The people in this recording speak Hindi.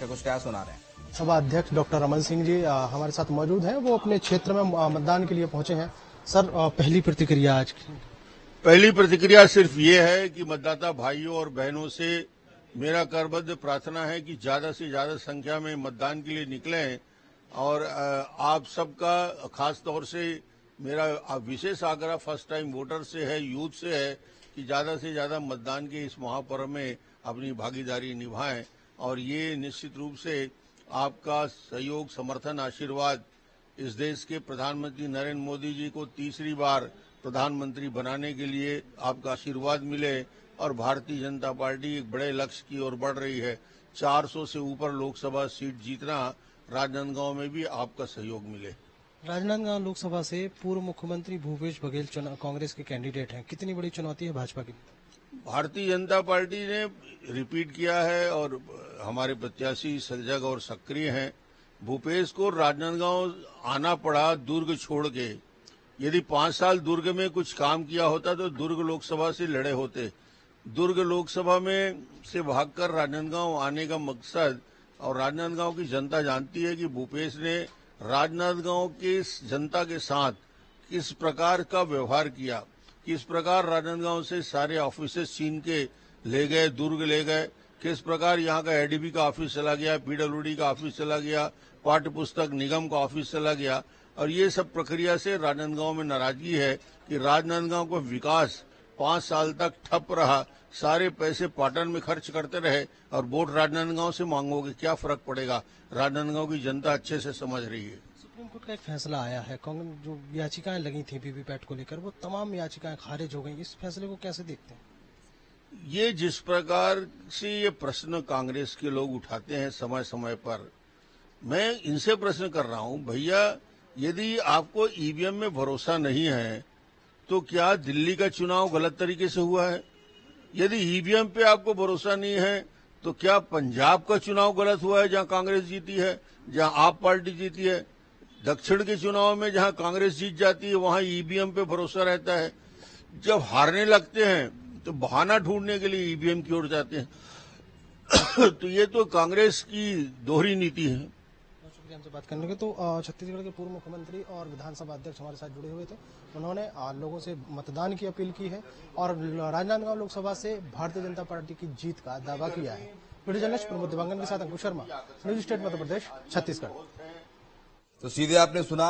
क्या कुछ क्या सुना रहे हैं। सभा अध्यक्ष डॉक्टर रमन सिंह जी हमारे साथ मौजूद हैं। वो अपने क्षेत्र में मतदान के लिए पहुंचे हैं। सर, पहली प्रतिक्रिया आज की? पहली प्रतिक्रिया सिर्फ ये है कि मतदाता भाइयों और बहनों से मेरा करबद्ध प्रार्थना है कि ज्यादा से ज्यादा संख्या में मतदान के लिए निकलें और आप सबका खास तौर से मेरा विशेष आग्रह फर्स्ट टाइम वोटर से है, यूथ से है कि ज्यादा से ज्यादा मतदान के इस महापर्व में अपनी भागीदारी निभाएं और ये निश्चित रूप से आपका सहयोग, समर्थन, आशीर्वाद इस देश के प्रधानमंत्री नरेंद्र मोदी जी को तीसरी बार प्रधानमंत्री बनाने के लिए आपका आशीर्वाद मिले और भारतीय जनता पार्टी एक बड़े लक्ष्य की ओर बढ़ रही है। 400 से ऊपर लोकसभा सीट जीतना, राजनांदगांव में भी आपका सहयोग मिले। राजनांदगांव लोकसभा से पूर्व मुख्यमंत्री भूपेश बघेल कांग्रेस के कैंडिडेट हैं। कितनी बड़ी चुनौती है भाजपा की? भारतीय जनता पार्टी ने रिपीट किया है और हमारे प्रत्याशी सजग और सक्रिय हैं। भूपेश को राजनांदगांव आना पड़ा दुर्ग छोड़ के। यदि 5 साल दुर्ग में कुछ काम किया होता तो दुर्ग लोकसभा से लड़े होते। दुर्ग लोकसभा में से भागकर राजनांदगांव आने का मकसद, और राजनांदगांव की जनता जानती है कि भूपेश ने राजनांदगांव की जनता के साथ किस प्रकार का व्यवहार किया, किस प्रकार राजनांदगांव से सारे ऑफिसेस छीन के ले गए, दुर्ग ले गए, किस प्रकार यहाँ का एडीबी का ऑफिस चला गया, पीडब्ल्यूडी का ऑफिस चला गया, पाठ्य पुस्तक निगम का ऑफिस चला गया। और ये सब प्रक्रिया से राजनांदगांव में नाराजगी है कि राजनांदगांव का विकास 5 साल तक ठप रहा। सारे पैसे पाटन में खर्च करते रहे और वोट राजनांदगांव से मांगोगे, क्या फर्क पड़ेगा? राजनांदगांव की जनता अच्छे से समझ रही है। सुप्रीम कोर्ट का एक फैसला आया है, कांग्रेस जो याचिकाएं लगी थी वीवीपैट को लेकर, वो तमाम याचिकाएं खारिज हो गई। इस फैसले को कैसे देखते हैं? ये जिस प्रकार से ये प्रश्न कांग्रेस के लोग उठाते हैं समय समय पर, मैं इनसे प्रश्न कर रहा हूं, भैया यदि आपको ईवीएम में भरोसा नहीं है तो क्या दिल्ली का चुनाव गलत तरीके से हुआ है? यदि ईवीएम पे आपको भरोसा नहीं है तो क्या पंजाब का चुनाव गलत हुआ है जहां कांग्रेस जीती है, जहां आप पार्टी जीती है? दक्षिण के चुनाव में जहां कांग्रेस जीत जाती है वहां ईवीएम पे भरोसा रहता है। जब हारने लगते हैं तो बहाना ढूंढने के लिए ईवीएम की ओर जाते हैं। तो ये तो कांग्रेस की दोहरी नीति है। शुक्रिया हमसे बात करने के। तो छत्तीसगढ़ के पूर्व मुख्यमंत्री और विधानसभा अध्यक्ष हमारे साथ जुड़े हुए थे। उन्होंने लोगों से मतदान की अपील की है और राजनांदगांव लोकसभा से भारतीय जनता पार्टी की जीत का दावा किया है। वीडियो जर्नलिस्ट प्रमोद दिवांगन के साथ अंकुश शर्मा, न्यूज स्टेट मध्य प्रदेश, छत्तीसगढ़। तो सीधे आपने सुना